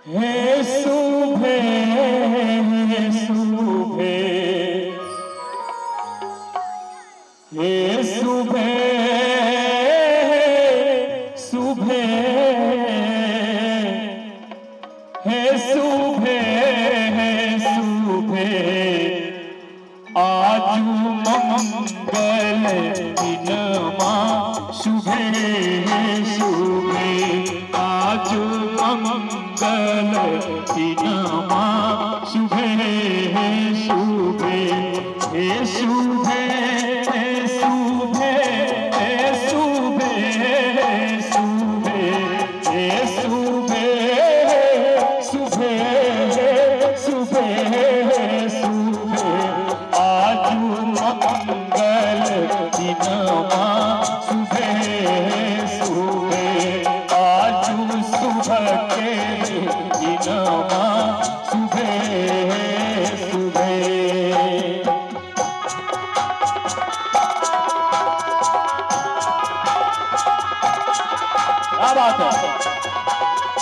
हे सुबे सुबे हे सुबे सुबे हे सुबे सुबे आजू मंगल दिनमा शुभे शुभे आजू मंगल दिनमा शुभे शुभे हे शुभे शुभे शुभे शुभे हे शुभे शुभे शुभे शुभे आजू मंगल दिनमा शुभे शुभे आजू शुभ के दिनमा शुभे शुभे। क्या बात है।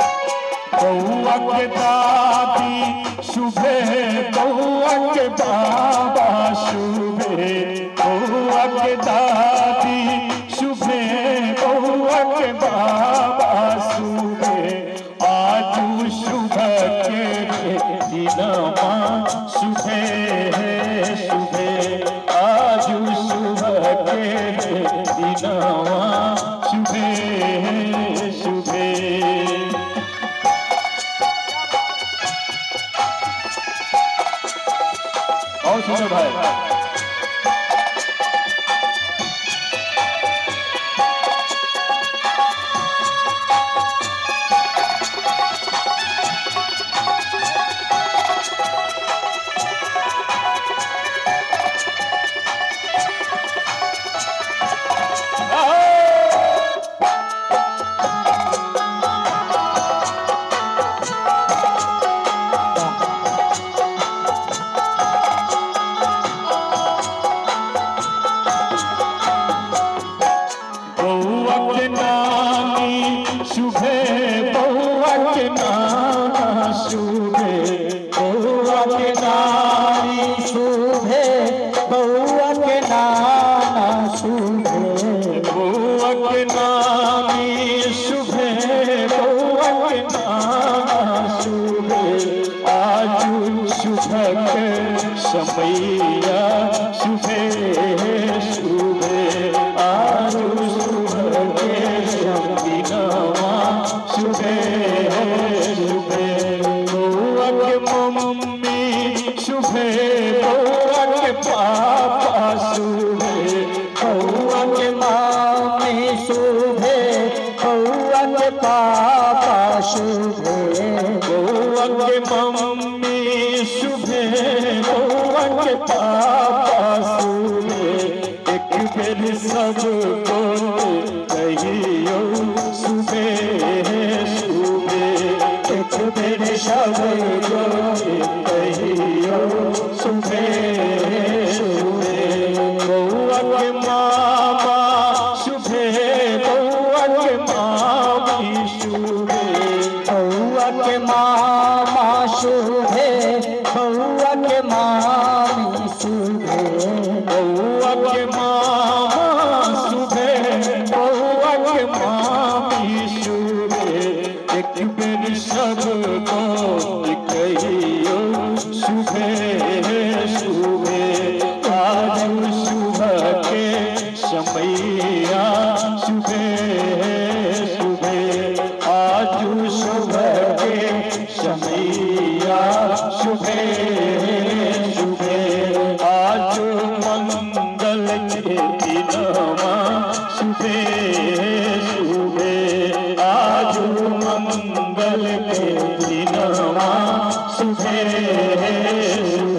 बउआ के दादी शुभे बउआ के बाबा शुभे बउआ के दादी शुभे बउआ के बाबा शुभे आजू शुभ के दिनमा शुभे शुभे आजू शुभ के दिनमा शुभे शुभे। और सुनो भाई शुभे बउआ के नाना शुभे बउआ के नानी शुभे बउआ के नाना शुभे बउआ के नानी शुभे बउआ के नाना शुभे आजू शुभ के समैया शुभे शुभे आजू शुभ के दिनमा शुभे शुभे बउआ के मम्मी शुभे बउआ के पापा शुभे बउआ के मामी शुभे बउआ के पापा शुभे बउआ के मम्मी शुभे बउआ के पापा शुभे एक बेर सब कहियो शुभे शुभे एक बेर सब कहियो शुभे शुभे बउआ के मामा शुभे बउआ के मामी शुभे बउआ के मामा शुभे बउआ के मामी शुभे बउआ के मामा शुभे बउआ के मामी शुभे एक बेर सब कहियो शुभे शुभे आजू शुभ के समैया शुभे शुभे। मंगल के दिनमा शुभे शुभे